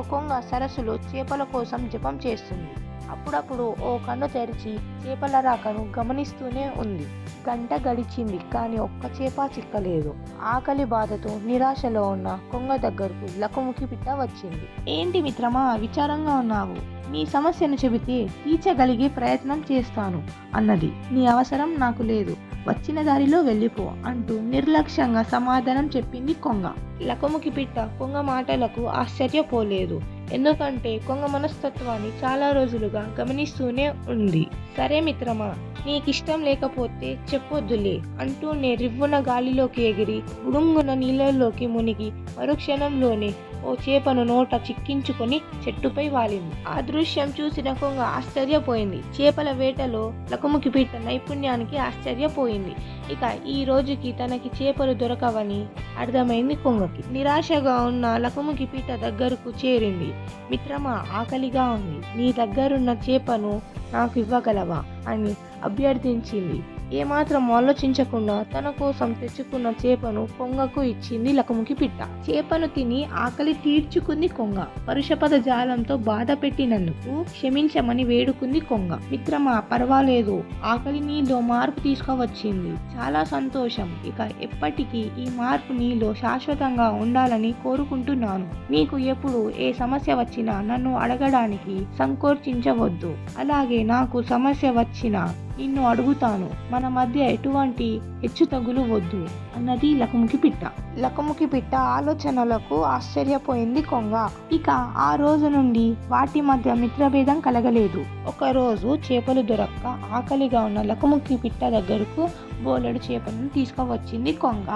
ఒక కొంగ సరస్సులో చేపల కోసం జపం చేస్తుంది. అప్పుడప్పుడు ఓ కన్ను తెరిచి చేపల రాకను గమనిస్తూనే ఉంది. గంట గడిచింది, కానీ ఒక్క చేప చిక్కలేదు. ఆకలి బాధతో నిరాశలో ఉన్న కొంగ దగ్గరకు లకుముకి పిట్ట వచ్చింది. ఏంటి మిత్రమా, విచారంగా ఉన్నావు? నీ సమస్యను చెబితే తీర్చగలిగే ప్రయత్నం చేస్తాను అన్నది. నీ అవసరం నాకు లేదు, వచ్చిన దారిలో వెళ్ళిపో అంటూ నిర్లక్ష్యంగా సమాధానం చెప్పింది కొంగ. లకుముకి పిట్ట కొంగ మాటలకు ఆశ్చర్యపోలేదు. ఎందుకంటే కొంగ మనస్తత్వాన్ని చాలా రోజులుగా గమనిస్తూనే ఉంది. సరే మిత్రమా, నీకిష్టం లేకపోతే చెప్పొద్దులే అంటూ రివ్వున గాలిలోకి ఎగిరి బుడుంగున నీళ్ళలోకి మునిగి మరుక్షణంలోనే ఓ చేపను నోట చిక్కించుకొని చెట్టుపై వాలింది. ఆ దృశ్యం చూసిన కొంగ ఆశ్చర్యపోయింది. చేపల వేటలో లకుముకి పిట్ట నైపుణ్యానికి ఆశ్చర్యపోయింది. ఇక ఈ రోజుకి తనకి చేపలు దొరకవని అర్థమైంది కొంగకి. నిరాశగా ఉన్న లకుముకి పిట్ట దగ్గరకు చేరింది. మిత్రమా, ఆకలిగా ఉంది, నీ దగ్గరున్న చేపను నాకు ఇవ్వగలవా అని అభ్యర్థించింది. ఏమాత్రం ఆలోచించకుండా తన కోసం తెచ్చుకున్న చేపను కొంగకు ఇచ్చింది లకుముకి పిట్ట. చేపను తిని ఆకలి తీర్చుకుంది కొంగ. పరుషపద జాలంతో బాధ పెట్టినందుకు క్షమించమని వేడుకుంది కొంగ. మిత్రమా, పర్వాలేదు, ఆకలి నీలో మార్పు తీసుకువచ్చింది, చాలా సంతోషం. ఇక ఎప్పటికీ ఈ మార్పు నీలో శాశ్వతంగా ఉండాలని కోరుకుంటున్నాను. నీకు ఎప్పుడు ఏ సమస్య వచ్చినా నన్ను అడగడానికి సంకోచించవద్దు. అలాగే నాకు సమస్య వచ్చినా నిన్ను అడుగుతాను. మన మధ్య ఎటువంటి హెచ్చుతగులు వద్దు అన్నది లకుముకి పిట్ట. లకుముకి పిట్ట ఆలోచనలకు ఆశ్చర్యపోయింది కొంగ. ఇక ఆ రోజు నుండి వాటి మధ్య మిత్రభేదం కలగలేదు. ఒకరోజు చేపలు దొరక్క ఆకలిగా ఉన్న లకుముకి పిట్ట దగ్గరకు బోలెడు చేపలను తీసుకువచ్చింది కొంగ.